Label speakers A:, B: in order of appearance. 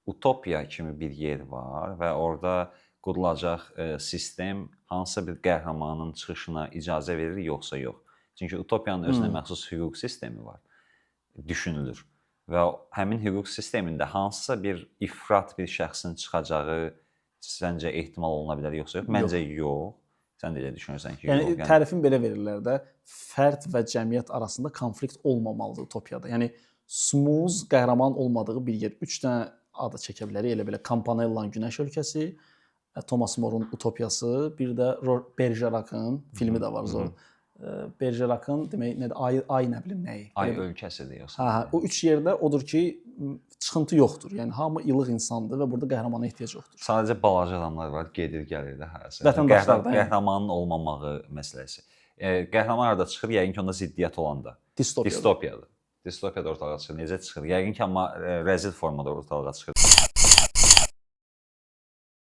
A: utopiya kimi bir yer var və orada qurulacaq sistem hansısa bir qəhrəmanın çıxışına icazə verir, yoxsa yox. Çünki utopiyanın özünə məxsus hüquq sistemi var, düşünülür. Və həmin hüquq sistemində hansısa bir ifrat bir şəxsin çıxacağı səncə ehtimal oluna bilər, yoxsa yox? Məncə yox. Sən də elə düşünürsən ki,
B: yəni,
A: yox.
B: Tərifin belə verirlər də, fərd və cəmiyyət arasında konflikt olmamalıdır utopiyada. Yəni smooth qəhrəman olmadığı bir yer. 3 dənə adı çəkə bilərik. Elə belə Campanellanın Günəş ölkəsi, Thomas More'un Utopiyası, bir də Bergerac'ın filmi də var zor. Bergerac'ın demək nədir? Ay nə bilim nəyi?
A: Ay ölkəsidir yoxsa?
B: Hə, o 3 yerdə odur ki, çıxıntı yoxdur. Yəni hamı ilıq insandır və burada qəhrəmana ehtiyac yoxdur.
A: Sadəcə balaca adamlar var, gedir, gəlir də hərəsi.
B: Vətəndaşlar da.
A: Qəhrəmanın olmamağı məsələsi. Qəhrəman harda çıxır? Yəqin ki, onda ziddiyyət olanda.
B: Distopiyadır.
A: Distopiyada ortalığa çıxır. Necə çıxır? Yəqin ki, amma rəzil formada ortalığa çıxır.